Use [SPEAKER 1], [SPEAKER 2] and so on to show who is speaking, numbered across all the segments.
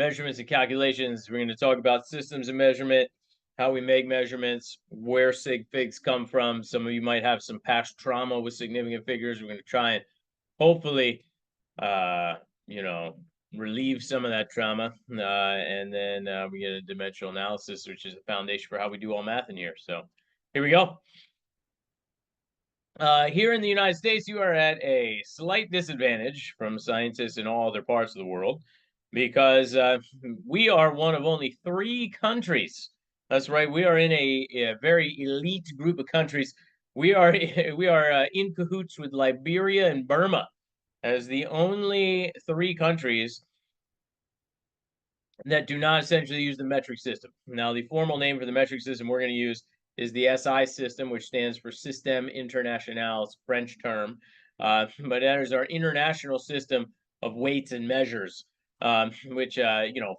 [SPEAKER 1] measurements and calculations. We're going to talk about systems of measurement, how we make measurements, where sig figs come from. Some of you might have some past trauma with significant figures. We're going to try and hopefully, uh, you know, relieve some of that trauma. And then we get a dimensional analysis, which is the foundation for how we do all math in here. So here we go. Here in the United States, you are at a slight disadvantage from scientists in all other parts of the world because we are one of only 3 countries. That's right. We are in a very elite group of countries. We are we are in cahoots with Liberia and Burma as the only 3 countries that do not essentially use the metric system. Now, the formal name for the metric system we're going to use is the SI system, which stands for Système International. It's a French term, but that is our international system of weights and measures, which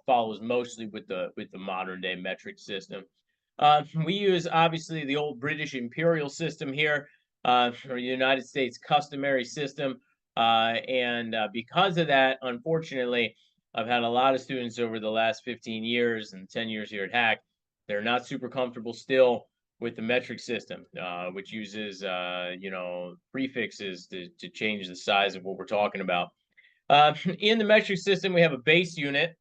[SPEAKER 1] follows mostly with the modern day metric system. We use obviously the old British imperial system here, or United States customary system, and because of that, unfortunately, I've had a lot of students over the last 15 years and 10 years here at Hack. They're not super comfortable still with the metric system, which uses prefixes to change the size of what we're talking about. In the metric system, we have a base unit,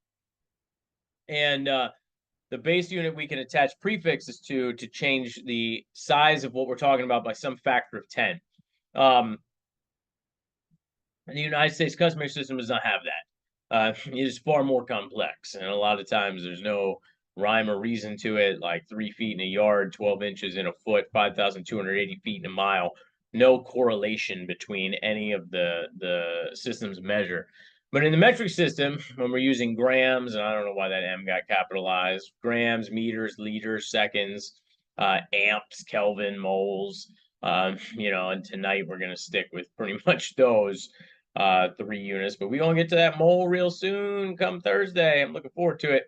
[SPEAKER 1] and the base unit we can attach prefixes to change the size of what we're talking about by some factor of 10. The United States customary system does not have that. It is far more complex, and a lot of times there's no rhyme or reason to it, like 3 feet in a yard, 12 inches in a foot, 5,280 feet in a mile. No correlation between any of the systems measure. But in the metric system, when we're using grams, and I don't know why that M got capitalized, grams, meters, liters, seconds, amps, Kelvin, moles, and tonight we're going to stick with pretty much those 3 units, but we're going to get to that mole real soon come Thursday. I'm looking forward to it.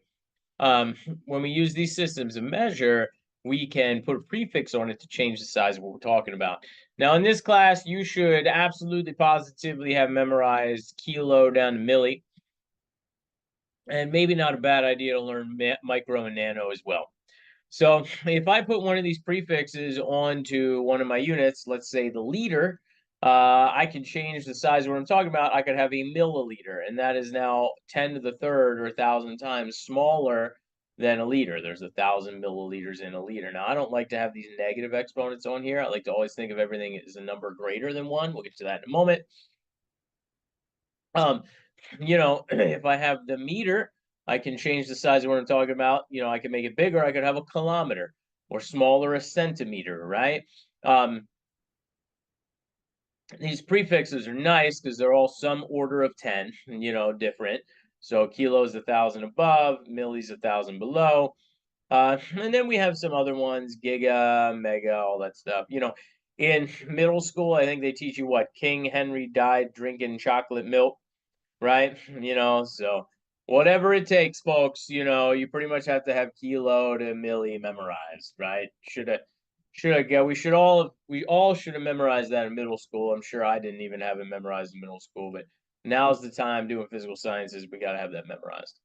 [SPEAKER 1] When we use these systems of measure, we can put a prefix on it to change the size of what we're talking about. Now, in this class, you should absolutely positively have memorized kilo down to milli, and maybe not a bad idea to learn micro and nano as well. So if I put one of these prefixes onto one of my units, let's say the liter, I can change the size of what I'm talking about. I could have a milliliter, and that is now 10 to the third or 1,000 times smaller than a liter. There's 1,000 milliliters in a liter. Now, I don't like to have these negative exponents on here. I like to always think of everything as a number greater than 1. We'll get to that in a moment. If I have the meter, I can change the size of what I'm talking about. I can make it bigger. I could have a kilometer, or smaller, a centimeter, right? These prefixes are nice because they're all some order of 10, different. So kilos 1,000 above, millis 1,000 below. And then we have some other ones, giga, mega, all that stuff. In middle school, I think they teach you what King Henry died drinking chocolate milk, right? So whatever it takes, folks, you pretty much have to have kilo to milli memorized, right? We all should have memorized that in middle school. I'm sure I didn't even have it memorized in middle school, but now's the time doing physical sciences. We got to have that memorized.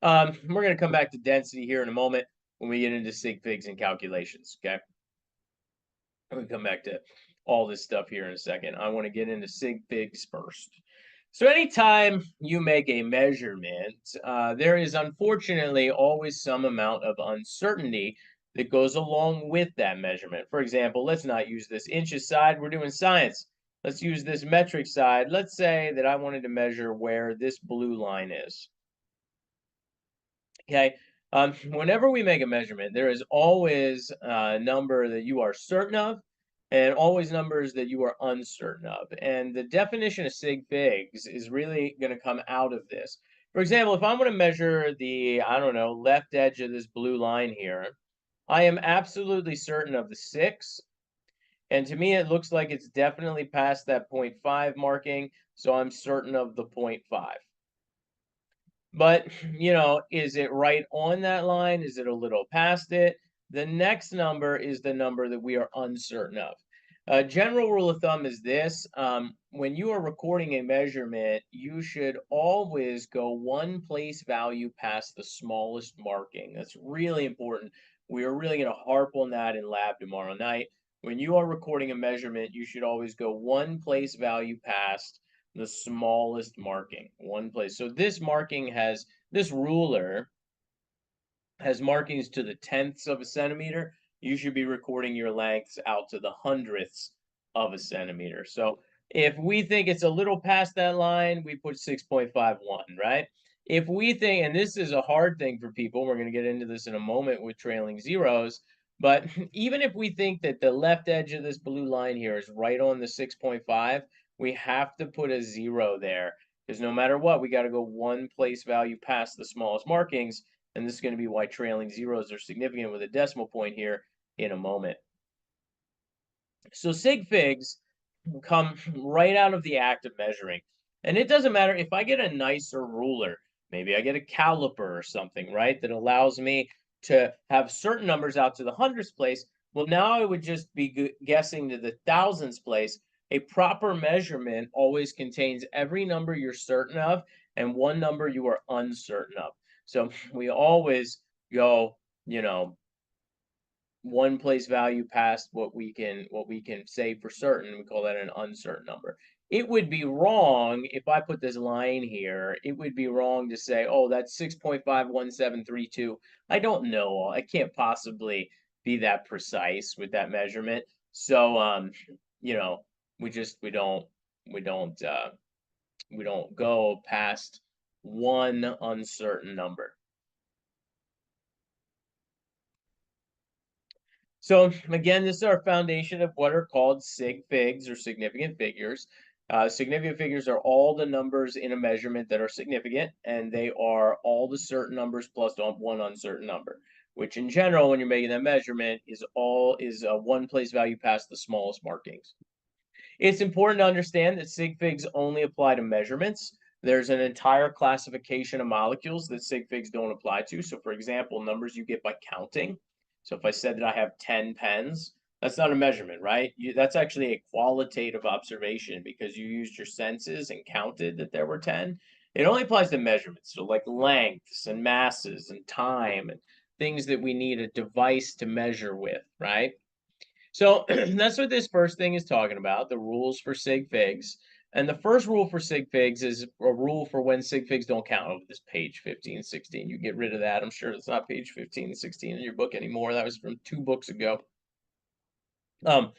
[SPEAKER 1] We're going to come back to density here in a moment when we get into sig figs and calculations. Okay. We'll come back to all this stuff here in a second. I want to get into sig figs first. So anytime you make a measurement, there is unfortunately always some amount of uncertainty that goes along with that measurement. For example, let's not use this inches side. We're doing science. Let's use this metric side. Let's say that I wanted to measure where this blue line is. Okay. Whenever we make a measurement, there is always a number that you are certain of and always numbers that you are uncertain of. And the definition of sig figs is really going to come out of this. For example, if I'm going to measure the, I don't know, left edge of this blue line here, I am absolutely certain of the 6. And to me, it looks like it's definitely past that 0.5 marking. So I'm certain of the 0.5. But, is it right on that line? Is it a little past it? The next number is the number that we are uncertain of. A general rule of thumb is this, when you are recording a measurement, you should always go one place value past the smallest marking. That's really important. We are really going to harp on that in lab tomorrow night. When you are recording a measurement, you should always go one place value past the smallest marking, one place. So this ruler has markings to the tenths of a centimeter. You should be recording your lengths out to the hundredths of a centimeter. So if we think it's a little past that line, we put 6.51, right? If we think, and this is a hard thing for people, we're going to get into this in a moment with trailing zeros, but even if we think that the left edge of this blue line here is right on the 6.5, we have to put a 0 there because no matter what, we got to go one place value past the smallest markings, and this is going to be why trailing zeros are significant with a decimal point here in a moment. So sig figs come right out of the act of measuring. And it doesn't matter if I get a nicer ruler, maybe I get a caliper or something, right, that allows me to have certain numbers out to the hundredths place. Well, now I would just be guessing to the thousandths place. A proper measurement always contains every number you're certain of and one number you are uncertain of. So we always go, one place value past what we can say for certain. We call that an uncertain number. It would be wrong if I put this line here. It would be wrong to say, oh, that's 6.51732. I don't know. I can't possibly be that precise with that measurement. So you know, we don't go past one uncertain number. So again, this is our foundation of what are called sig figs or significant figures. Significant figures are all the numbers in a measurement that are significant, and they are all the certain numbers plus one uncertain number, which in general, when you're making that measurement, is one place value past the smallest markings. It's important to understand that sig figs only apply to measurements. There's an entire classification of molecules that sig figs don't apply to. So for example, numbers you get by counting. So if I said that I have 10 pens, that's not a measurement, right? That's actually a qualitative observation because you used your senses and counted that there were 10. It only applies to measurements. So like lengths and masses and time and things that we need a device to measure with, right? So that's what this first thing is talking about, the rules for sig figs. And the first rule for sig figs is a rule for when sig figs don't count. Over this page 15, 16. You get rid of that. I'm sure it's not page 15 and 16 in your book anymore. That was from 2 books ago. So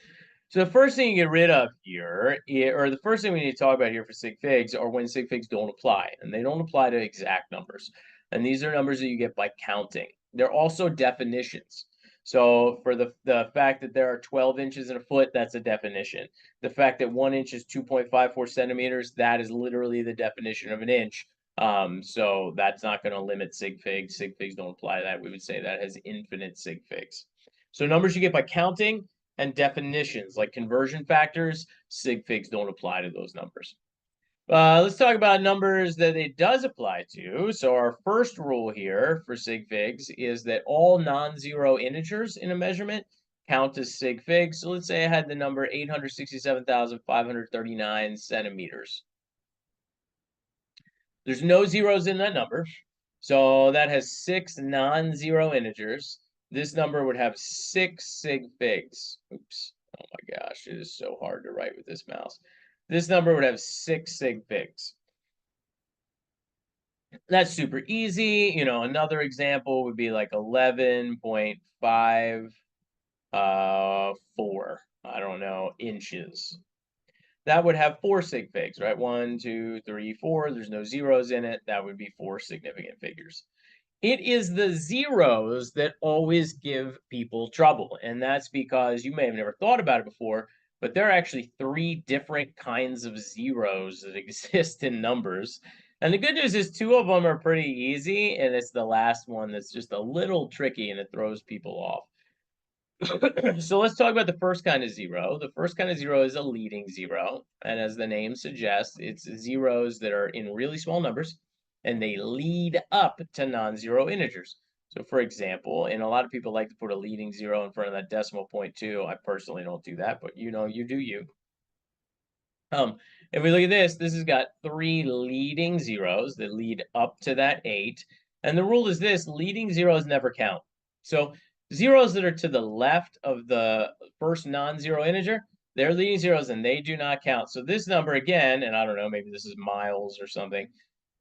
[SPEAKER 1] the first thing you get rid of here, or the first thing we need to talk about here for sig figs are when sig figs don't apply. And they don't apply to exact numbers. And these are numbers that you get by counting. They're also definitions. So for the fact that there are 12 inches in a foot, that's a definition. The fact that 1 inch is 2.54 centimeters, that is literally the definition of an inch. So that's not going to limit sig figs. Sig figs don't apply to that. We would say that has infinite sig figs. So numbers you get by counting and definitions like conversion factors, sig figs don't apply to those numbers. Let's talk about numbers that it does apply to. So our first rule here for sig figs is that all non-zero integers in a measurement count as sig figs. So let's say I had the number 867,539 centimeters. There's no zeros in that number. So that has 6 non-zero integers. This number would have 6 sig figs. Oops. Oh my gosh, it is so hard to write with this mouse. This number would have 6 sig figs. That's super easy. Another example would be like 11.54, I don't know, inches. That would have 4 sig figs, right? 1, 2, 3, 4. There's no zeros in it. That would be 4 significant figures. It is the zeros that always give people trouble. And that's because you may have never thought about it before, but there are actually 3 different kinds of zeros that exist in numbers. And the good news is 2 of them are pretty easy, and it's the last one that's just a little tricky and it throws people off. So let's talk about the first kind of zero. The first kind of zero is a leading zero. And as the name suggests, it's zeros that are in really small numbers and they lead up to non-zero integers. So for example, and a lot of people like to put a leading zero in front of that decimal point too. I personally don't do that, but you do you. Um, if we look at this, this has got 3 leading zeros that lead up to that 8. And the rule is this: leading zeros never count. So zeros that are to the left of the first non-zero integer, they're leading zeros and they do not count. So this number again, and I don't know, maybe this is miles or something,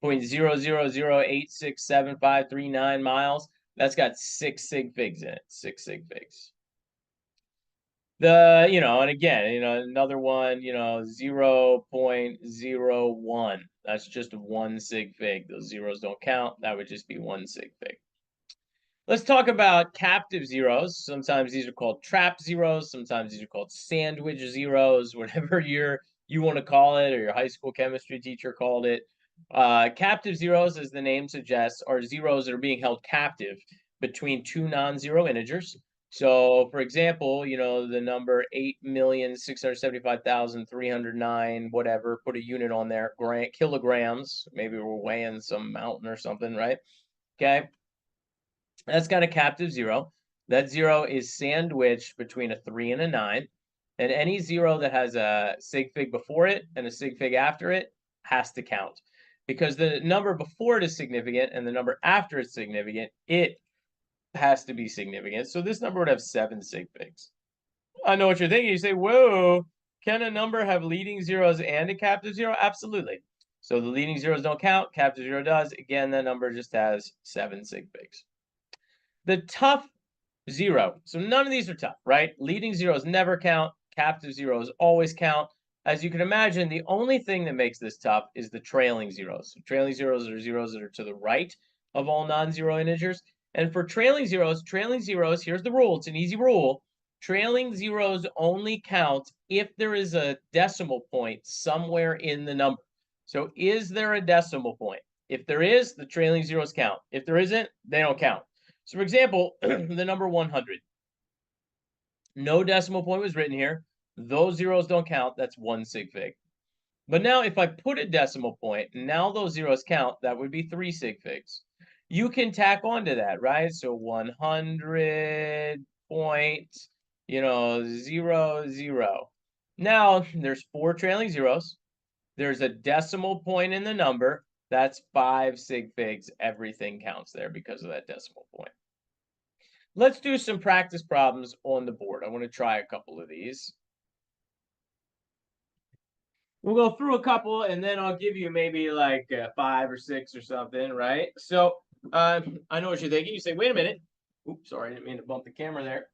[SPEAKER 1] 0.000867539 miles, that's got 6 sig figs in it, 6 sig figs. And again, another one, 0.01. That's just 1 sig fig. Those zeros don't count. That would just be 1 sig fig. Let's talk about captive zeros. Sometimes these are called trap zeros. Sometimes these are called sandwich zeros, whatever you want to call it, or your high school chemistry teacher called it. Captive zeros, as the name suggests, are zeros that are being held captive between two non-zero integers. So, for example, the number 8,675,309, whatever, put a unit on there, kilograms. Maybe we're weighing some mountain or something, right? Okay. That's got a captive zero. That zero is sandwiched between a 3 and a 9. And any zero that has a sig fig before it and a sig fig after it has to count. Because the number before it is significant and the number after it's significant, it has to be significant. So this number would have 7 sig figs. I know what you're thinking. You say, whoa, can a number have leading zeros and a captive zero? Absolutely. So the leading zeros don't count, captive zero does. Again, that number just has 7 sig figs. The tough zero. So none of these are tough, right? Leading zeros never count. Captive zeros always count. As you can imagine, the only thing that makes this tough is the trailing zeros. So trailing zeros are zeros that are to the right of all non-zero integers. And for trailing zeros, here's the rule. It's an easy rule. Trailing zeros only count if there is a decimal point somewhere in the number. So is there a decimal point? If there is, the trailing zeros count. If there isn't, they don't count. So for example, the number 100. No decimal point was written here. Those zeros don't count. That's 1 sig fig. But now if I put a decimal point, now those zeros count. That would be 3 sig figs. You can tack onto that, right? So 100 point, 0, 0. Now there's 4 trailing zeros. There's a decimal point in the number. That's 5 sig figs. Everything counts there because of that decimal point. Let's do some practice problems on the board. I want to try a couple of these. We'll go through a couple and then I'll give you maybe like 5 or 6 or something, right? So I know what you're thinking. You say, wait a minute. Oops, sorry, I didn't mean to bump the camera there.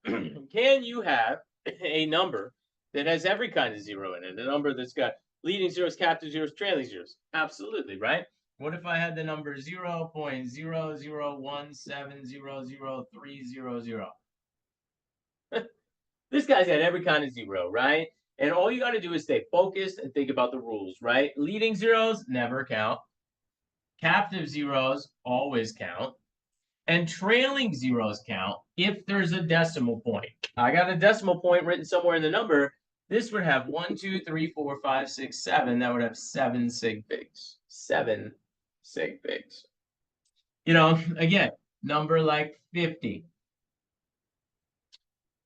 [SPEAKER 1] Can you have a number that has every kind of zero in it? A number that's got leading zeros, captive zeros, trailing zeros? Absolutely, right? What if I had the number 0.001700300? This guy's got every kind of zero, right? And all you got to do is stay focused and think about the rules, right? Leading zeros never count. Captive zeros always count. And trailing zeros count if there's a decimal point. I got a decimal point written somewhere in the number. This would have 1, 2, 3, 4, 5, 6, 7. That would have 7 sig figs. 7 sig figs. Again, number like 50.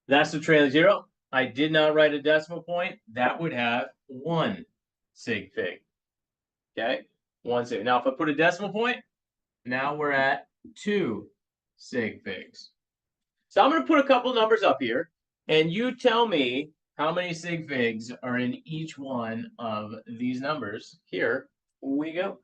[SPEAKER 1] That's the trailing zero. I did not write a decimal point. That would have 1 sig fig. Okay, 1 sig. Now, if I put a decimal point, now we're at 2 sig figs. So I'm going to put a couple numbers up here, and you tell me how many sig figs are in each one of these numbers. Here we go.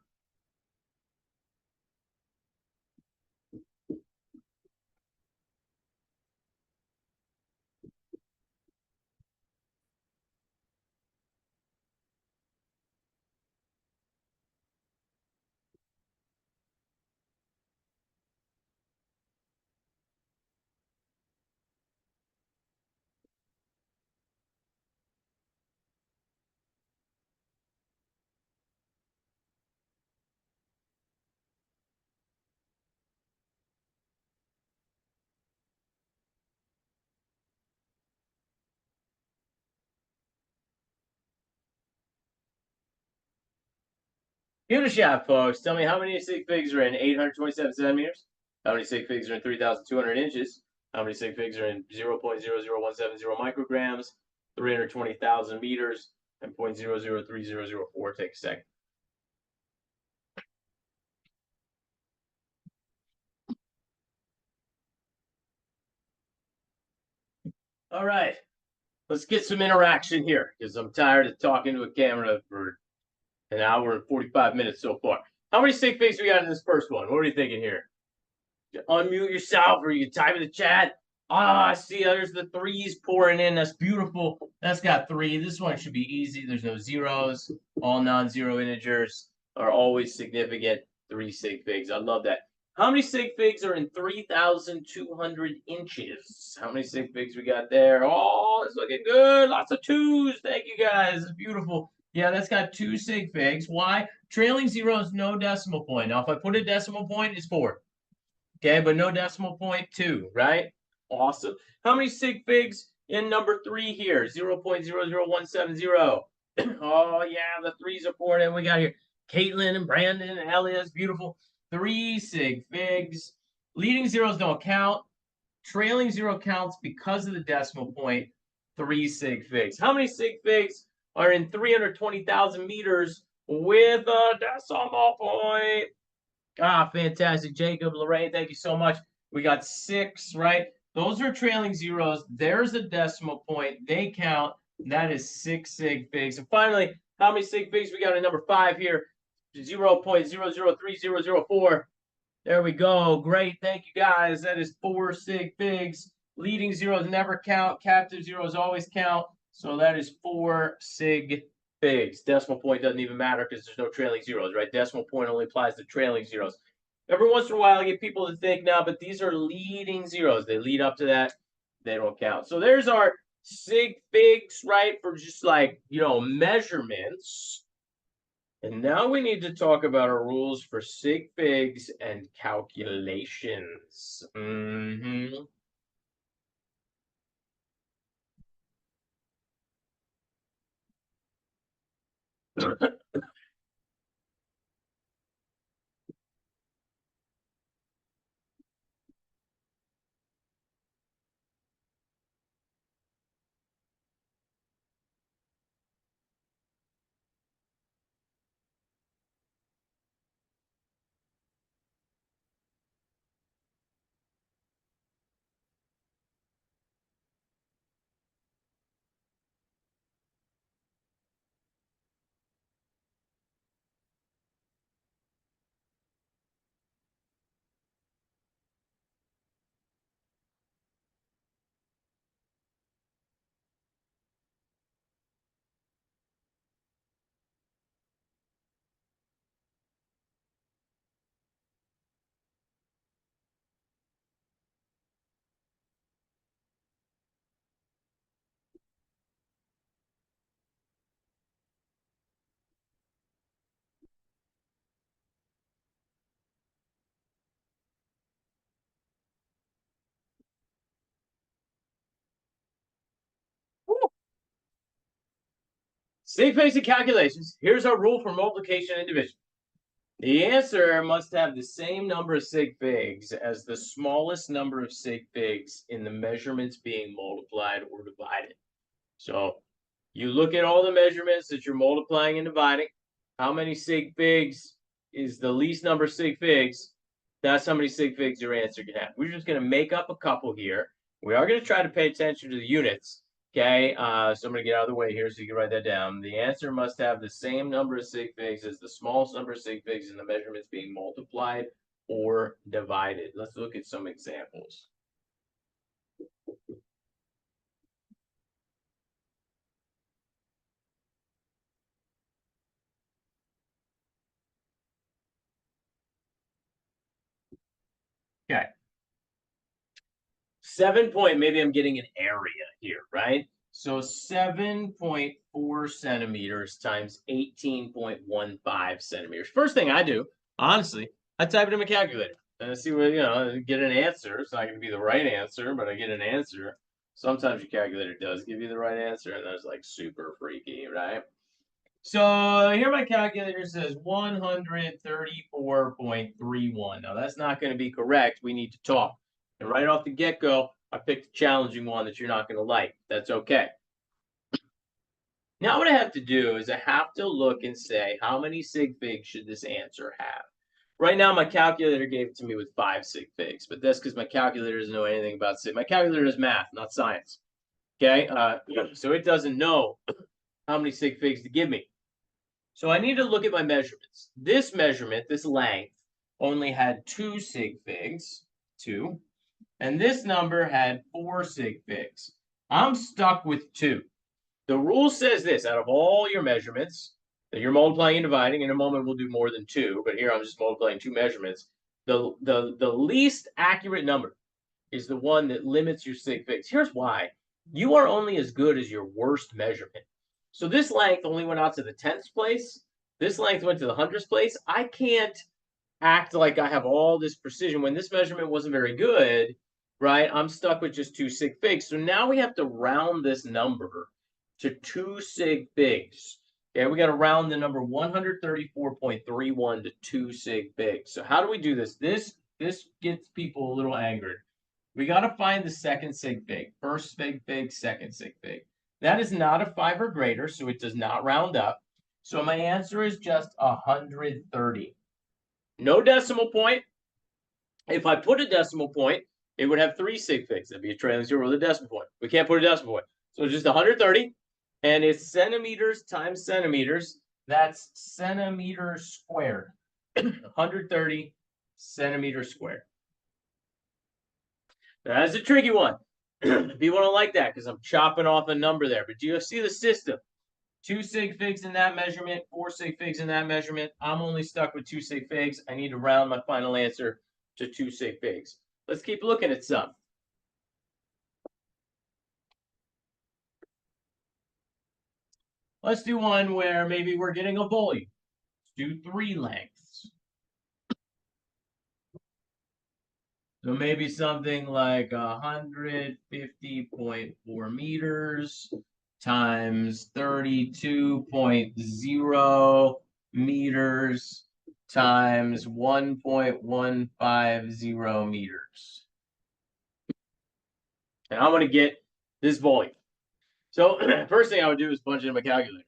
[SPEAKER 1] Give it a shot, folks. Tell me how many sig figs are in 827 centimeters. How many sig figs are in 3,200 inches? How many sig figs are in 0.00170 micrograms, 320,000 meters, and 0.003004? Take a second. All right, let's get some interaction here because I'm tired of talking to a camera for an hour and 45 minutes so far. How many sig figs we got in this first one? What are you thinking here? Unmute yourself or you can type in the chat. Ah, see, there's the threes pouring in. That's beautiful. That's got 3. This one should be easy. There's no zeros. All non-zero integers are always significant. 3 sig figs. I love that. How many sig figs are in 3,200 inches? How many sig figs we got there? Oh, it's looking good. Lots of 2s. Thank you, guys. It's beautiful. Yeah, that's got 2 sig figs. Why? Trailing zeros, no decimal point. Now, if I put a decimal point, it's 4. Okay, but no decimal point 2, right? Awesome. How many sig figs in number 3 here? 0.00170. Oh, yeah, the 3s are pouring in. We got here Caitlin and Brandon and Elliot. It's beautiful. 3 sig figs. Leading zeros don't count. Trailing zero counts because of the decimal point. 3 sig figs. How many sig figs are in 320,000 meters with a decimal point? Ah, fantastic. Jacob, Lorraine, thank you so much. We got 6, right? Those are trailing zeros. There's a decimal point. They count. That is 6 sig figs. And finally, how many sig figs we got in number 5 here? 0.003004. There we go. Great. Thank you, guys. That is 4 sig figs. Leading zeros never count. Captive zeros always count. So that is 4 sig figs. Decimal point doesn't even matter because there's no trailing zeros, right? Decimal point only applies to trailing zeros. Every once in a while, I get people to think, now, but these are leading zeros. They lead up to that. They don't count. So there's our sig figs, right, for just like, measurements. And now we need to talk about our rules for sig figs and calculations. Sig figs and calculations. Here's our rule for multiplication and division. The answer must have the same number of sig figs as the smallest number of sig figs in the measurements being multiplied or divided. So you look at all the measurements that you're multiplying and dividing. How many sig figs is the least number of sig figs? That's how many sig figs your answer can have. We're just going to make up a couple here. We are going to try to pay attention to the units. Okay, so I'm going to get out of the way here so you can write that down. The answer must have the same number of sig figs as the smallest number of sig figs in the measurements being multiplied or divided. Let's look at some examples. Okay. 7 point, maybe I'm getting an area here, right? So 7.4 centimeters times 18.15 centimeters. First thing I do, honestly, I type it in my calculator and I see what, get an answer. It's not going to be the right answer, but I get an answer. Sometimes your calculator does give you the right answer, and that's like super freaky, right? So here my calculator says 134.31. Now that's not going to be correct. We need to talk. And right off the get-go, I picked a challenging one that you're not going to like. That's okay. Now what I have to do is I have to look and say, how many sig figs should this answer have? Right now, my calculator gave it to me with 5 sig figs, but that's because my calculator doesn't know anything about sig. My calculator is math, not science. Okay, so it doesn't know how many sig figs to give me. So I need to look at my measurements. This measurement, this length, only had 2 sig figs, 2, and this number had 4 sig figs. I'm stuck with 2. The rule says this: out of all your measurements that you're multiplying and dividing, in a moment we'll do more than 2, but here I'm just multiplying 2 measurements. The least accurate number is the one that limits your sig figs. Here's why. You are only as good as your worst measurement. So this length only went out to the 10th place. This length went to the 100th place. I can't act like I have all this precision when this measurement wasn't very good, right? I'm stuck with just 2 sig figs. So now we have to round this number to 2 sig figs. Okay, we got to round the number 134.31 to 2 sig figs. So how do we do this? This gets people a little angry. We got to find the second sig fig. First sig fig, second sig fig. That is not a 5 or greater, so it does not round up. So my answer is just 130. No decimal point. If I put a decimal point, it would have 3 sig figs. That'd be a trailing zero with a decimal point. We can't put a decimal point. So it's just 130. And it's centimeters times centimeters. That's centimeters squared. 130 centimeters squared. Now, that's a tricky one. People don't like that because I'm chopping off a number there. But do you see the system? 2 sig figs in that measurement, 4 sig figs in that measurement. I'm only stuck with 2 sig figs. I need to round my final answer to 2 sig figs. Let's keep looking at some. Let's do one where maybe we're getting a volume. Let's do 3 lengths. So maybe something like 150.4 meters times 32.0 meters times 1.150 meters. And I'm going to get this volume. So first thing I would do is punch in my calculator,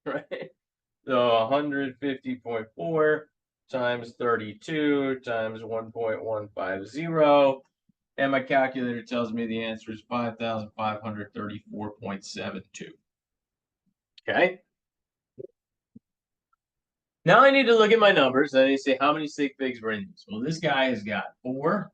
[SPEAKER 1] right? So 150.4 times 32 times 1.150. And my calculator tells me the answer is 5,534.72. Okay. Now I need to look at my numbers. I need to say how many sig figs were in this. Well, this guy has got 4.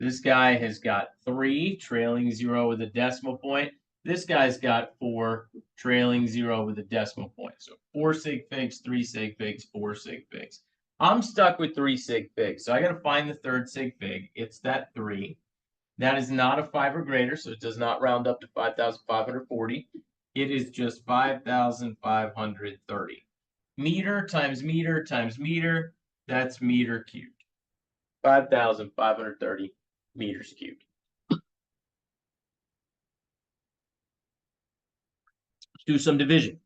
[SPEAKER 1] This guy has got 3, trailing 0 with a decimal point. This guy's got 4, trailing 0 with a decimal point. So 4 sig figs, 3 sig figs, 4 sig figs. I'm stuck with 3 sig figs. So I got to find the third sig fig. It's that 3. That is not a 5 or greater, so it does not round up to 5,540. It is just 5,530. Meter times meter times meter, that's meter cubed. 5,530 meters cubed. Let's do some division.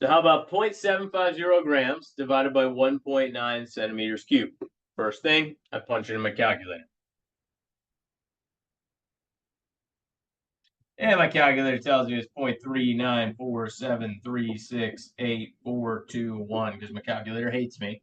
[SPEAKER 1] So how about 0.750 grams divided by 1.9 centimeters cubed? First thing, I punch it in my calculator. And my calculator tells me it's 0.39473684421 because my calculator hates me.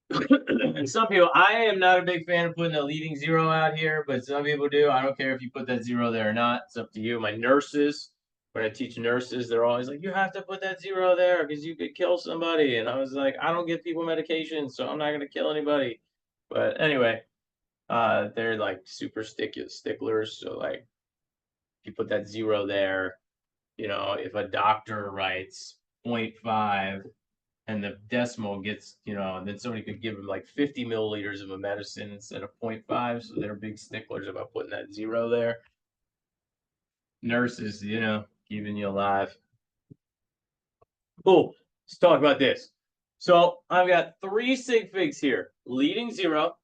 [SPEAKER 1] And some people, I am not a big fan of putting a leading 0 out here, but some people do. I don't care if you put that 0 there or not. It's up to you. My nurses, when I teach nurses, they're always like, you have to put that 0 there because you could kill somebody. And I was like, I don't give people medication, so I'm not going to kill anybody. But anyway, they're like super sticklers. So like, if you put that 0 there, you know, if a doctor writes 0.5 and the decimal gets, and then somebody could give them like 50 milliliters of a medicine instead of 0.5. So they're big sticklers about putting that 0 there. Nurses, keeping you alive. Cool. Let's talk about this. So I've got 3 sig figs here. Leading 0,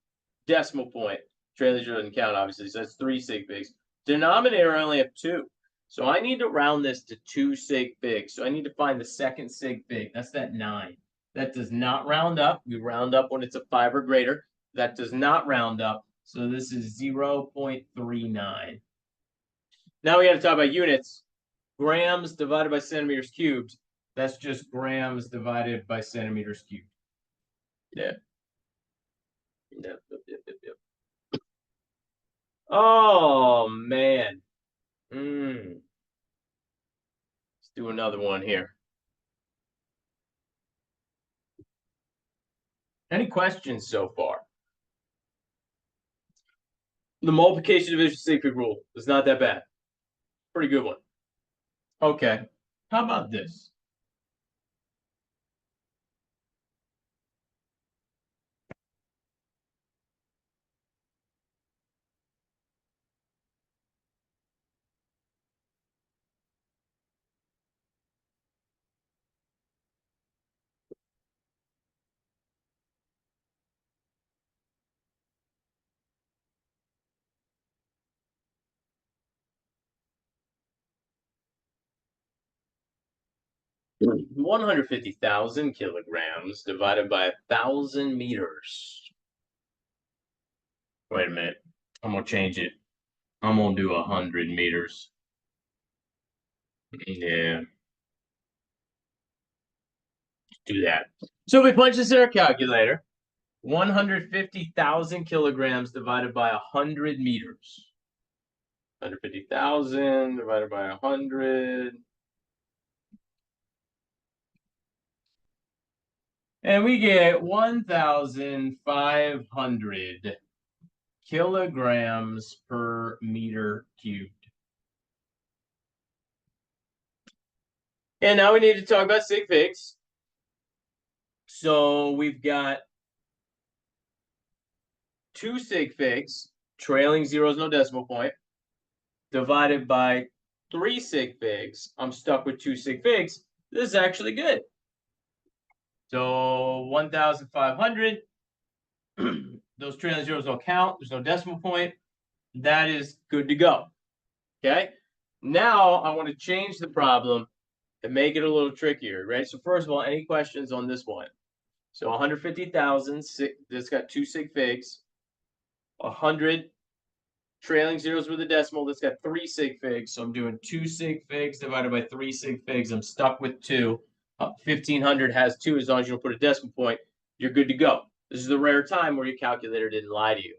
[SPEAKER 1] decimal point. Trailing 0 doesn't count, obviously. So that's 3 sig figs. Denominator, I only have 2. So I need to round this to 2 sig figs. So I need to find the second sig fig. That's that 9. That does not round up. We round up when it's a 5 or greater. That does not round up. So this is 0.39. Now we got to talk about units. Grams divided by centimeters cubed. That's just grams divided by centimeters cubed. Yeah. Yep. Oh, man. Let's do another one here. Any questions so far? The multiplication division sig fig rule is not that bad. Pretty good one. Okay. How about this? Hmm. 150,000 kilograms divided by 1,000 meters. Wait a minute. I'm going to change it. I'm going to do 100 meters. Yeah. Do that. So we punch this in our calculator. 150,000 kilograms divided by 100 meters. 150,000 divided by 100. And we get 1,500 kilograms per meter cubed. And now we need to talk about sig figs. So we've got 2 sig figs, trailing 0 is no decimal point, divided by 3 sig figs. I'm stuck with 2 sig figs. This is actually good. So 1,500. Those trailing zeros don't count. There's no decimal point. That is good to go. Okay. Now I want to change the problem and make it a little trickier, right? So first of all, any questions on this one? So 150,000, this got 2 sig figs. 100 trailing zeros with a decimal, that's got 3 sig figs. So I'm doing 2 sig figs divided by 3 sig figs. I'm stuck with 2. 1,500 has 2. As long as you don't put a decimal point, you're good to go. This is the rare time where your calculator didn't lie to you.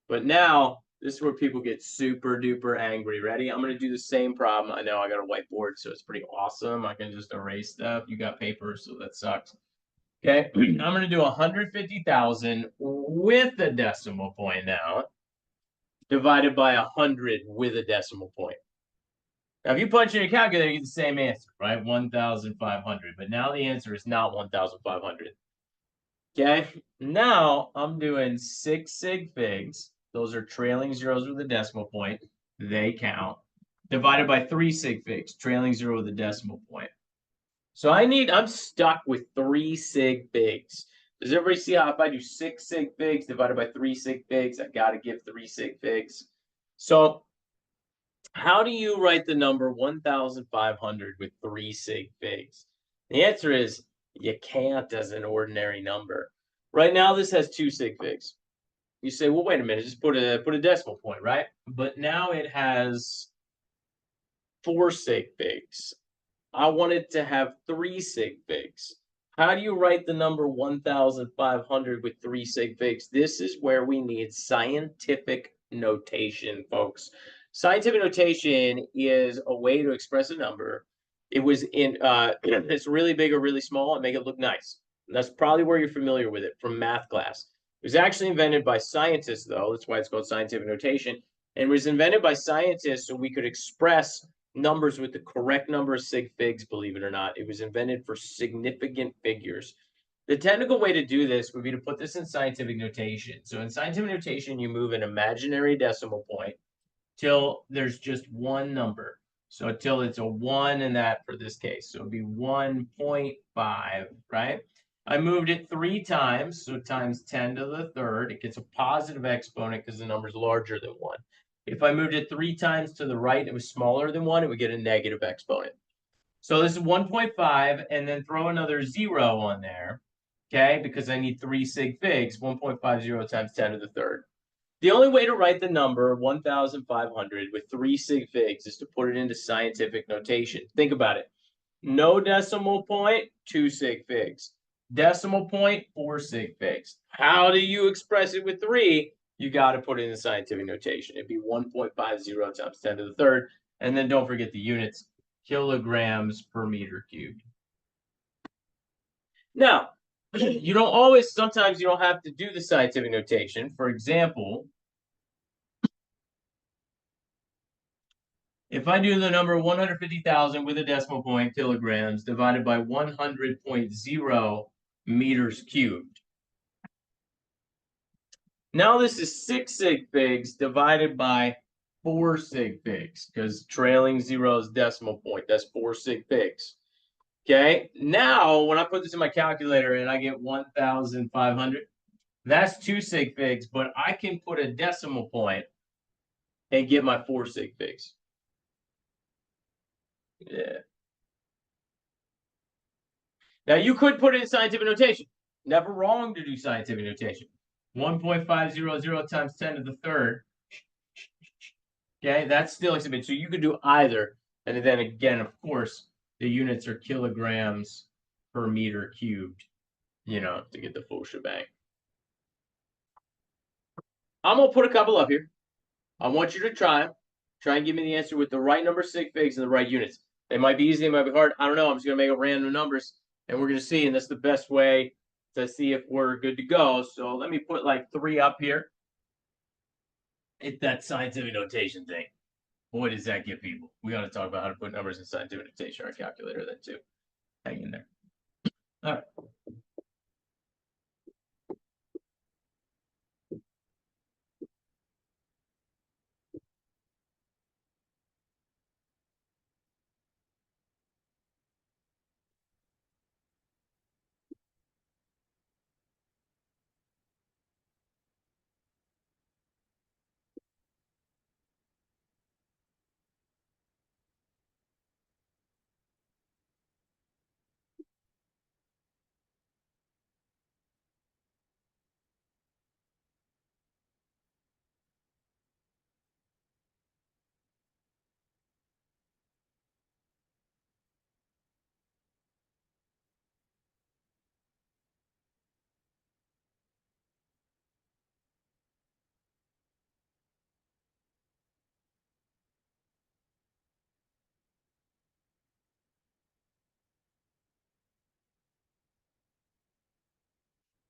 [SPEAKER 1] But now, this is where people get super duper angry. Ready? I'm going to do the same problem. I know I got a whiteboard, so it's pretty awesome. I can just erase stuff. You got paper, so that sucks. Okay, I'm going to do 150,000 with a decimal point now, divided by 100 with a decimal point. Now, if you punch in your calculator, you get the same answer, right? 1,500. But now the answer is not 1,500. Okay, now I'm doing 6 sig figs. Those are trailing zeros with a decimal point. They count. Divided by 3 sig figs, trailing 0 with a decimal point. So I'm stuck with 3 sig figs. Does everybody see how if I do 6 sig figs divided by 3 sig figs, I got to give 3 sig figs? So how do you write the number 1,500 with 3 sig figs? The answer is you can't as an ordinary number. Right now, this has 2 sig figs. You say, well, wait a minute, just put a decimal point, right? But now it has 4 sig figs. I want it to have 3 sig figs. How do you write the number 1,500 with 3 sig figs? This is where we need scientific notation, folks. Scientific notation is a way to express a number. It was in it's really big or really small and make it look nice. And that's probably where you're familiar with it from math class. It was actually invented by scientists, though. That's why it's called scientific notation. And it was invented by scientists so we could express numbers with the correct number of sig figs, believe it or not. It was invented for significant figures. The technical way to do this would be to put this in scientific notation. So in scientific notation, you move an imaginary decimal point till there's just one number. So till it's a 1 in that for this case. So it'd be 1.5, right? I moved it 3 times, so times 10 to the third. It gets a positive exponent because the number's larger than 1. If I moved it 3 times to the right and it was smaller than 1, it would get a negative exponent. So this is 1.5, and then throw another 0 on there, okay? Because I need 3 sig figs, 1.50 times 10 to the third. The only way to write the number 1,500 with 3 sig figs is to put it into scientific notation. Think about it. No decimal point, 2 sig figs. Decimal point, 4 sig figs. How do you express it with 3? You got to put it in scientific notation. It'd be 1.50 times 10 to the third. And then don't forget the units, kilograms per meter cubed. Now, you don't always, sometimes you don't have to do the scientific notation. For example, if I do the number 150,000 with a decimal point kilograms divided by 100.0 meters cubed. Now this is 6 sig figs divided by 4 sig figs, because trailing zero is decimal point. That's 4 sig figs. Okay, now when I put this in my calculator and I get 1,500, that's 2 sig figs, but I can put a decimal point and get my 4 sig figs. Yeah. Now you could put it in scientific notation. Never wrong to do scientific notation. 1.500 times 10 to the third. Okay, that's still exhibit. So you could do either. And then again, of course, the units are kilograms per meter cubed, you know, to get the full shebang. I'm going to put a couple up here. I want you to try them. Try and give me the answer with the right number of sig figs and the right units. They might be easy, they might be hard. I don't know. I'm just going to make up random numbers, and we're going to see. And that's the best way to see if we're good to go. So let me put like 3 up here. It's that scientific notation thing. Boy, does that get people. We got to talk about how to put numbers in scientific notation on our calculator then too. Hang in there. All right.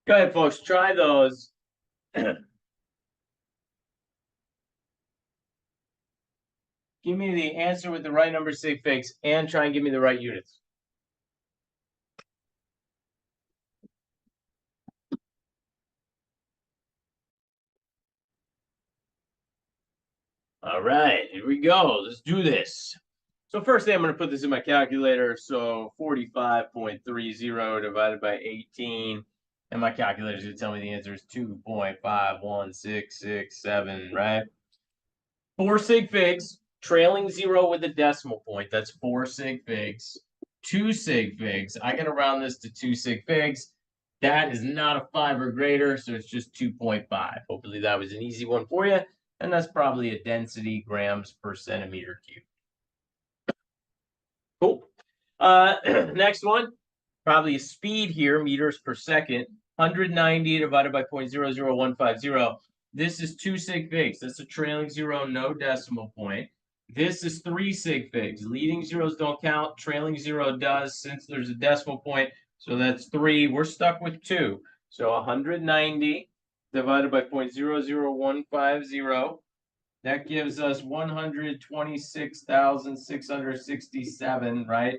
[SPEAKER 1] Go ahead, folks. Try those. Give me the answer with the right number of sig figs and try and give me the right units. All right, here we go. Let's do this. So first thing, I'm going to put this in my calculator. So 45.30 divided by 18. And my calculator is going to tell me the answer is 2.51667, right? 4 sig figs, trailing 0 with a decimal point. That's 4 sig figs. 2 sig figs. I got to round this to 2 sig figs. That is not a 5 or greater, so it's just 2.5. Hopefully that was an easy one for you. And that's probably a density grams per centimeter cubed. Cool. Next one, probably a speed here, meters per second. 190 divided by 0.00150. This is 2 sig figs. That's a trailing 0, no decimal point. This is 3 sig figs. Leading zeros don't count. Trailing 0 does, since there's a decimal point. So that's 3. We're stuck with 2. So 190 divided by 0.00150. That gives us 126,667, right?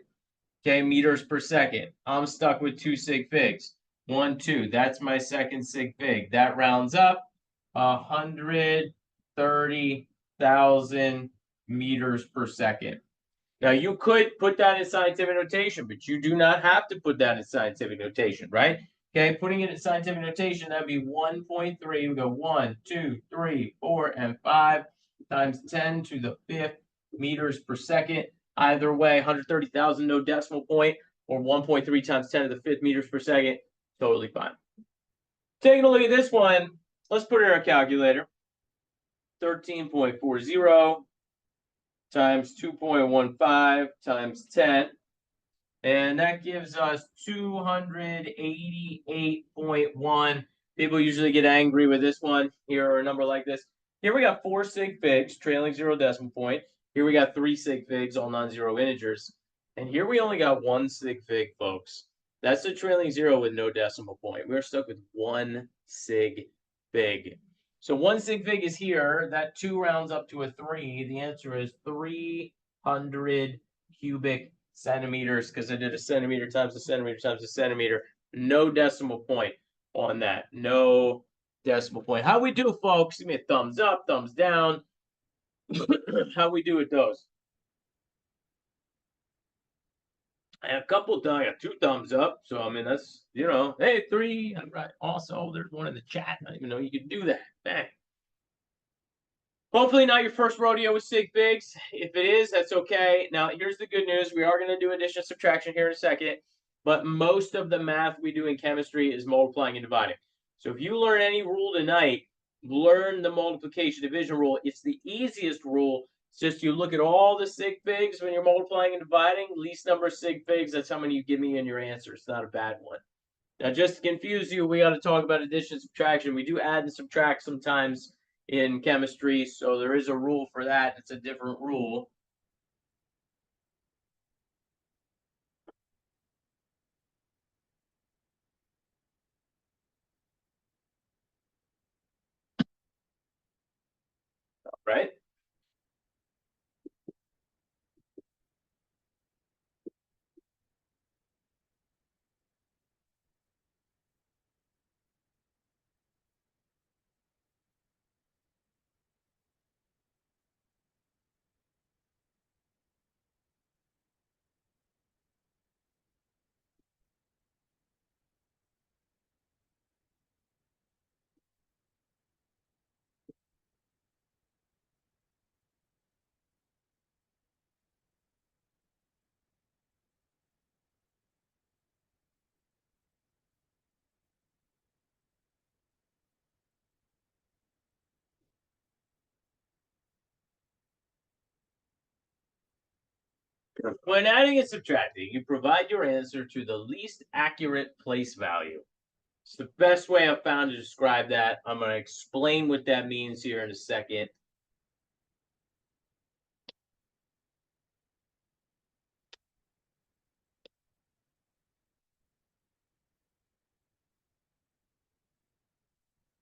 [SPEAKER 1] Okay, meters per second. I'm stuck with 2 sig figs. 1, 2. That's my second sig fig. That rounds up 130,000 meters per second. Now, you could put that in scientific notation, but you do not have to put that in scientific notation, right? Okay, putting it in scientific notation, that'd be 1.3. We go 1, 2, 3, 4, and 5 times 10 to the 5th meters per second. Either way, 130,000, no decimal point, or 1.3 times 10 to the 5th meters per second, totally fine. Taking a look at this one, let's put it in our calculator. 13.40 times 2.15 times 10. And that gives us 288.1. People usually get angry with this one here, or a number like this. Here we got 4 sig figs, trailing 0 decimal point. Here we got 3 sig figs, all non-zero integers. And here we only got 1 sig fig, folks. That's the trailing 0 with no decimal point. We're stuck with 1 sig fig. So 1 sig fig is here. That 2 rounds up to a 3. The answer is 300 cubic centimeters, because I did a centimeter times a centimeter times a centimeter. No decimal point on that. No decimal point. How we do, folks? Give me a thumbs up, thumbs down. How we do with those? I have a couple. I got 2 thumbs up. So I mean, that's, hey, 3. Right. Also, there's one in the chat. I didn't even know you could do that. Dang. Hopefully not your first rodeo with sig figs. If it is, that's okay. Now, here's the good news. We are going to do addition and subtraction here in a second, but most of the math we do in chemistry is multiplying and dividing. So if you learn any rule tonight, learn the multiplication division rule. It's the easiest rule. It's just you look at all the sig figs when you're multiplying and dividing, least number of sig figs, that's how many you give me in your answer. It's not a bad one. Now, just to confuse you, we got to talk about addition and subtraction. We do add and subtract sometimes in chemistry, so there is a rule for that. It's a different rule. Right? When adding and subtracting, you provide your answer to the least accurate place value. It's the best way I've found to describe that. I'm going to explain what that means here in a second.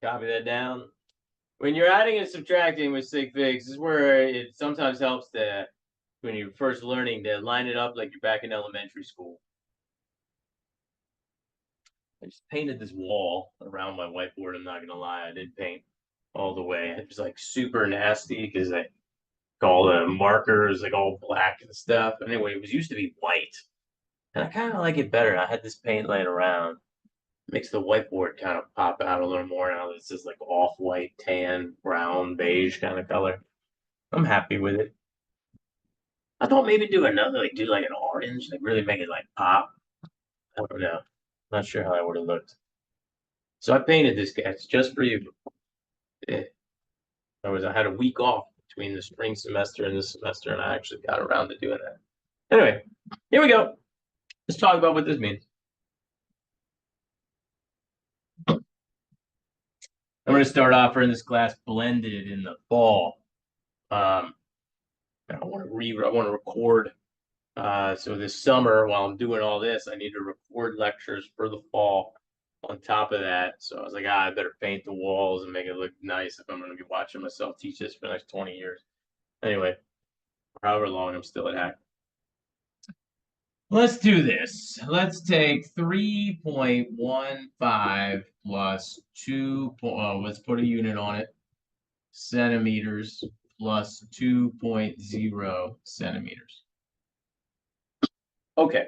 [SPEAKER 1] Copy that down. When you're adding and subtracting with sig figs, this is where it sometimes helps to, when you're first learning, to line it up like you're back in elementary school. I just painted this wall around my whiteboard. I'm not gonna lie, I didn't paint all the way. It was like super nasty because all the markers like all black and stuff. Anyway, it was used to be white, and I kind of like it better. I had this paint laying around, makes the whiteboard kind of pop out a little more now. It's just like off-white, tan, brown, beige kind of color. I'm happy with it. I thought maybe do another, like do like an orange, like really make it like pop. I don't know. Not sure how that would have looked. So I painted this guy. It's just for you. Yeah. I had a week off between the spring semester and this semester, and I actually got around to doing that. Anyway, here we go. Let's talk about what this means. I'm going to start off in this class blended in the fall. I want to record. So this summer, while I'm doing all this, I need to record lectures for the fall on top of that. So I was like, I better paint the walls and make it look nice if I'm going to be watching myself teach this for the next 20 years. Anyway, however long I'm still at Hack. Let's do this. Let's take 3.15 plus 2, let's put a unit on it, centimeters plus 2.0 centimeters. Okay.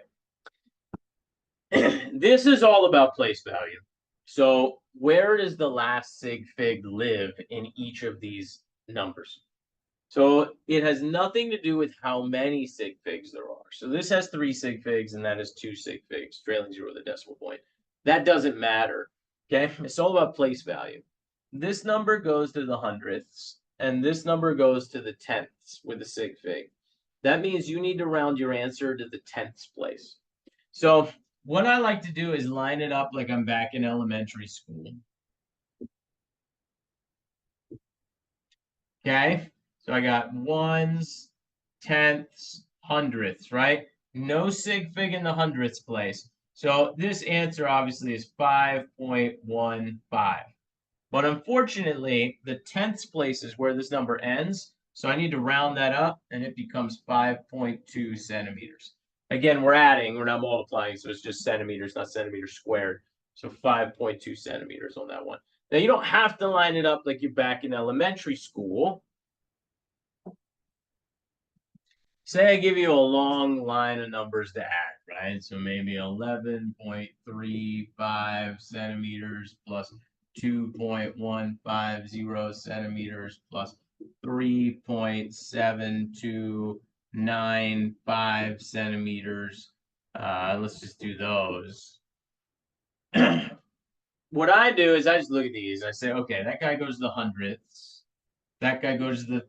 [SPEAKER 1] This is all about place value. So where does the last sig fig live in each of these numbers? So it has nothing to do with how many sig figs there are. So this has 3 sig figs and that has 2 sig figs, trailing 0 the decimal point. That doesn't matter. Okay, it's all about place value. This number goes to the hundredths, and this number goes to the tenths with a sig fig. That means you need to round your answer to the tenths place. So what I like to do is line it up like I'm back in elementary school. Okay, so I got ones, tenths, hundredths, right? No sig fig in the hundredths place. So this answer obviously is 5.15. But unfortunately, the tenths place is where this number ends. So I need to round that up and it becomes 5.2 centimeters. Again, we're adding, we're not multiplying, so it's just centimeters, not centimeters squared. So 5.2 centimeters on that one. Now, you don't have to line it up like you're back in elementary school. Say I give you a long line of numbers to add, right? So maybe 11.35 centimeters plus 2.150 centimeters plus 3.7295 centimeters. Let's just do those. What I do is I just look at these. I say, okay, that guy goes to the hundredths. That guy goes to the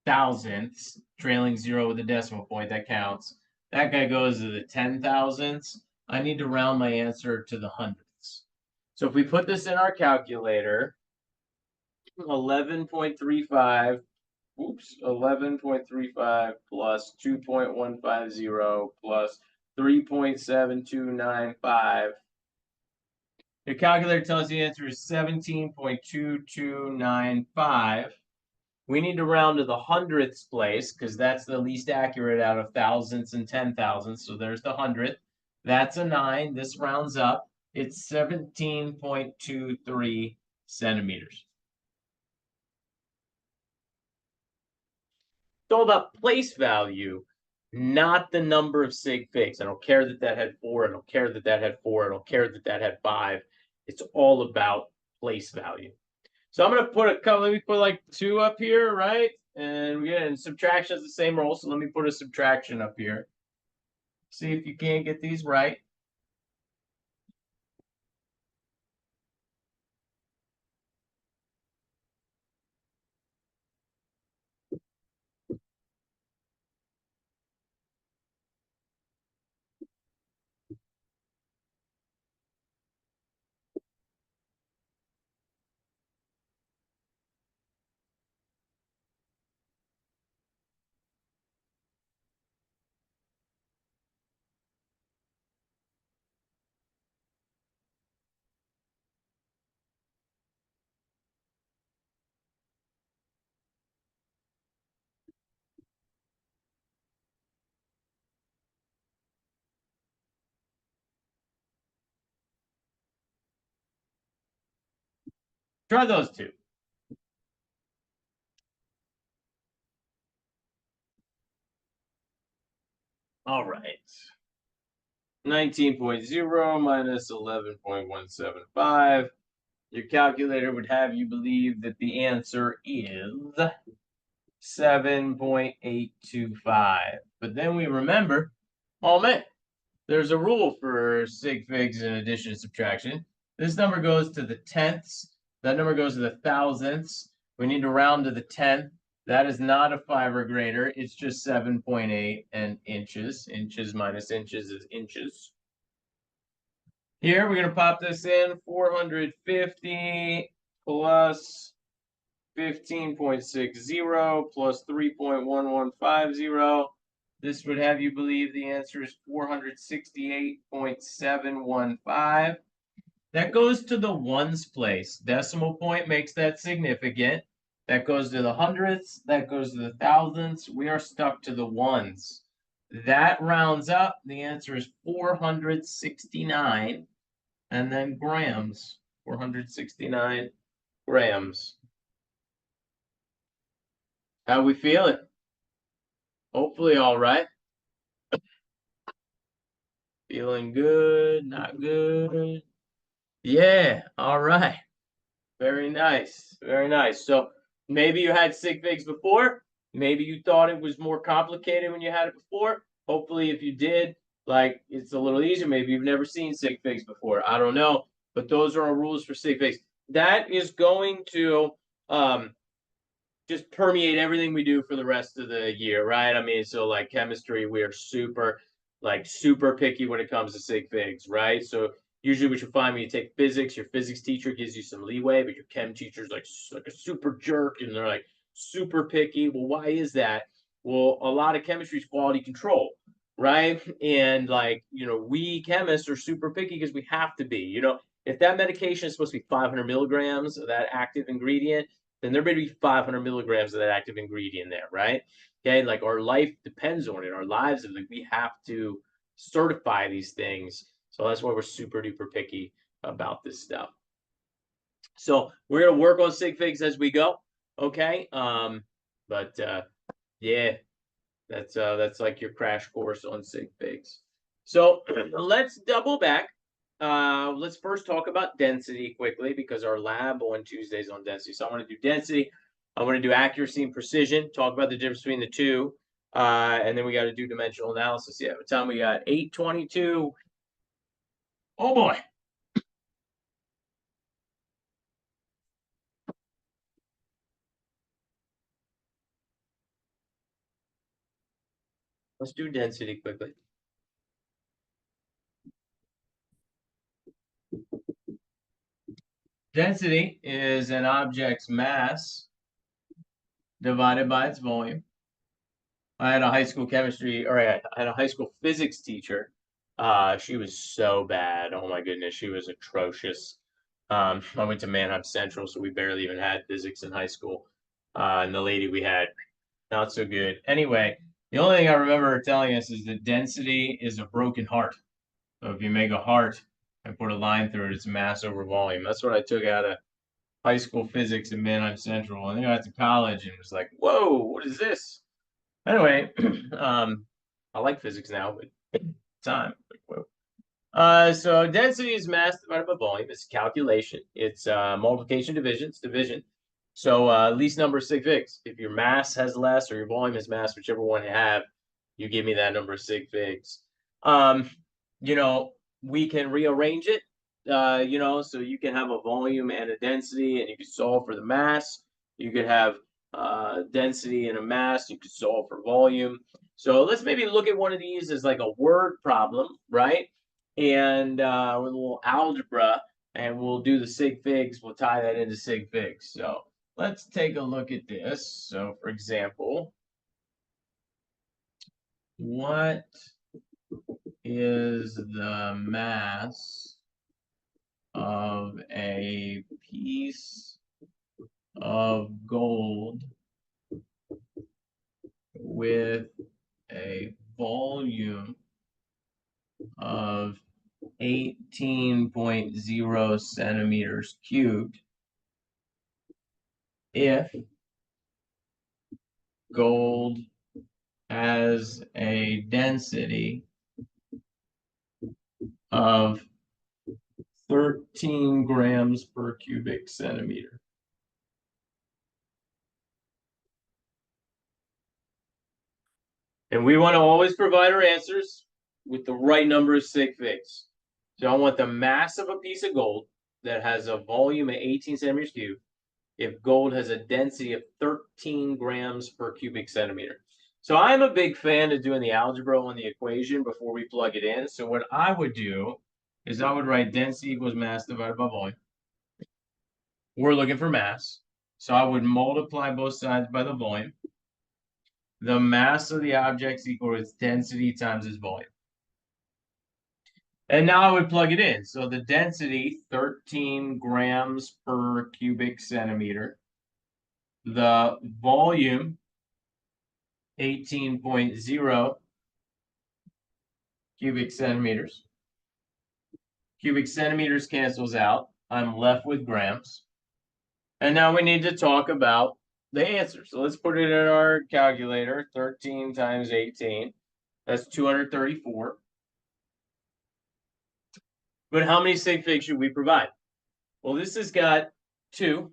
[SPEAKER 1] thousandths, trailing 0 with a decimal point. That counts. That guy goes to the 10,000ths. I need to round my answer to the hundredths. So if we put this in our calculator, 11.35, 11.35 plus 2.150 plus 3.7295. Your calculator tells you the answer is 17.2295. We need to round to the hundredths place because that's the least accurate out of thousandths and 10,000ths. So there's the hundredth. That's a 9. This rounds up. It's 17.23 centimeters. It's all about place value, not the number of sig figs. I don't care that that had 4. I don't care that that had 4. I don't care that that had 5. It's all about place value. So I'm going to put a couple, let me put like 2 up here, right? And again, subtraction is the same rule. So let me put a subtraction up here. See if you can't get these right. Try those 2. All right. 19.0 minus 11.175. Your calculator would have you believe that the answer is 7.825. But then we remember, oh man, there's a rule for sig figs in addition and subtraction. This number goes to the tenths. That number goes to the thousandths. We need to round to the tenth. That is not a 5 or greater. It's just 7.8 and inches. Inches minus inches is inches. Here, we're going to pop this in. 450 plus 15.60 plus 3.1150. This would have you believe the answer is 468.715. That goes to the ones place. Decimal point makes that significant. That goes to the hundredths. That goes to the thousandths. We are stuck to the ones. That rounds up. The answer is 469, and then grams. 469 grams. How we feeling? Hopefully all right. Feeling good, not good. Yeah, all right. Very nice. Very nice. So maybe you had sig figs before. Maybe you thought it was more complicated when you had it before. Hopefully, if you did, like it's a little easier. Maybe you've never seen sig figs before. I don't know. But those are our rules for sig figs. That is going to just permeate everything we do for the rest of the year, right? I mean, so like chemistry, we are super picky when it comes to sig figs, right? So usually what you find when you take physics, your physics teacher gives you some leeway, but your chem teacher's like a super jerk and they're like super picky. Well, why is that? Well, a lot of chemistry is quality control, right? And like, we chemists are super picky because we have to be, if that medication is supposed to be 500 milligrams of that active ingredient, then there better be 500 milligrams of that active ingredient there, right? Okay, like our life depends on it. Our lives, like we have to certify these things. So that's why we're super duper picky about this stuff. So we're gonna work on sig figs as we go. Okay. But yeah, that's like your crash course on sig figs. So let's double back. Let's first talk about density quickly because our lab on Tuesdays on density. So I want to do density. I want to do accuracy and precision. Talk about the difference between the two, and then we got to do dimensional analysis. Yeah, what time we got? 8:22. Oh boy. Let's do density quickly. Density is an object's mass divided by its volume. I had a high school chemistry, or I had a high school physics teacher. She was so bad. Oh my goodness, she was atrocious. I went to Manheim Central, so we barely even had physics in high school. And the lady we had, not so good. Anyway, the only thing I remember her telling us is that density is a broken heart. So if you make a heart and put a line through it, it's mass over volume. That's what I took out of high school physics at Manheim Central. And then I got to college and was like, whoa, what is this? Anyway, I like physics now, but time. So density is mass divided by volume. It's calculation. It's multiplication, division. It's division. So least number of sig figs. If your mass has less or your volume has mass, whichever one you have, you give me that number of sig figs. You know, we can rearrange it. So you can have a volume and a density, and you can solve for the mass. You could have density and a mass. You could solve for volume. So let's maybe look at one of these as like a word problem, right? And with a little algebra, and we'll do the sig figs. We'll tie that into sig figs. So let's take a look at this. So for example, what is the mass of a piece of gold with a volume of 18.0 centimeters cubed if gold has a density of 13 grams per cubic centimeter. And we want to always provide our answers with the right number of sig figs. So I want the mass of a piece of gold that has a volume of 18 centimeters cubed if gold has a density of 13 grams per cubic centimeter. So I'm a big fan of doing the algebra on the equation before we plug it in. So what I would do is I would write density equals mass divided by volume. We're looking for mass. So I would multiply both sides by the volume. The mass of the object is equal to its density times its volume. And now I would plug it in. So the density, 13 grams per cubic centimeter. The volume, 18.0 cubic centimeters. Cubic centimeters cancels out. I'm left with grams. And now we need to talk about the answer. So let's put it in our calculator. 13 times 18. That's 234. But how many sig figs should we provide? Well, this has got 2,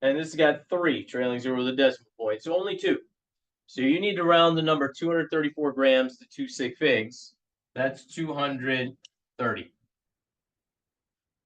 [SPEAKER 1] and this has got 3, trailing 0 with a decimal point. So only 2. So you need to round the number 234 grams to 2 sig figs. That's 230.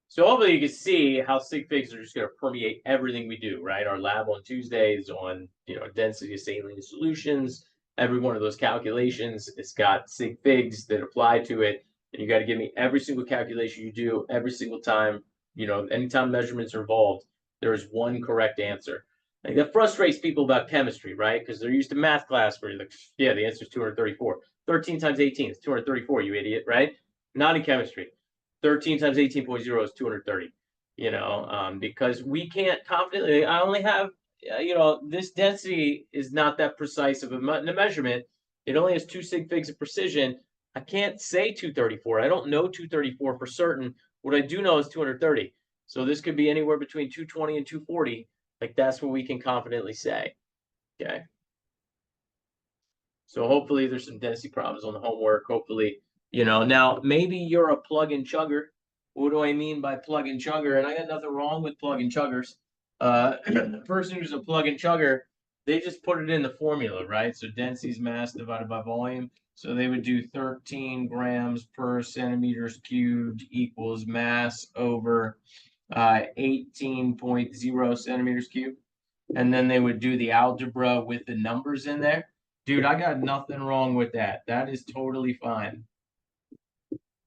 [SPEAKER 1] So hopefully you can see how sig figs are just going to permeate everything we do, right? Our lab on Tuesdays on, density of saline solutions. Every one of those calculations, it's got sig figs that apply to it. And you got to give me every single calculation you do every single time. Anytime measurements are involved, there is one correct answer. Like, that frustrates people about chemistry, right? Because they're used to math class where you're like, yeah, the answer is 234. 13 times 18 is 234, you idiot, right? Not in chemistry. 13 times 18.0 is 230, because we can't confidently, I only have, this density is not that precise of a measurement. It only has 2 sig figs of precision. I can't say 234. I don't know 234 for certain. What I do know is 230. So this could be anywhere between 220 and 240. Like, that's what we can confidently say. Okay. So hopefully there's some density problems on the homework. Hopefully, now maybe you're a plug and chugger. What do I mean by plug and chugger? And I got nothing wrong with plug and chuggers. The person who's a plug and chugger, they just put it in the formula, right? So density is mass divided by volume. So they would do 13 grams per centimeters cubed equals mass over 18.0 centimeters cubed. And then they would do the algebra with the numbers in there. Dude, I got nothing wrong with that. That is totally fine.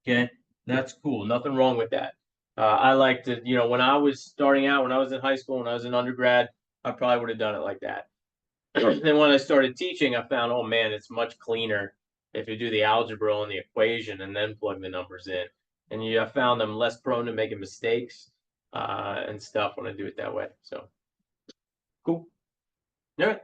[SPEAKER 1] Okay, that's cool. Nothing wrong with that. I like to, when I was starting out, when I was in high school, when I was in undergrad, I probably would have done it like that. Then when I started teaching, I found, oh man, it's much cleaner if you do the algebra on the equation and then plug the numbers in. And I found them less prone to making mistakes and stuff when I do it that way. So, cool. All right.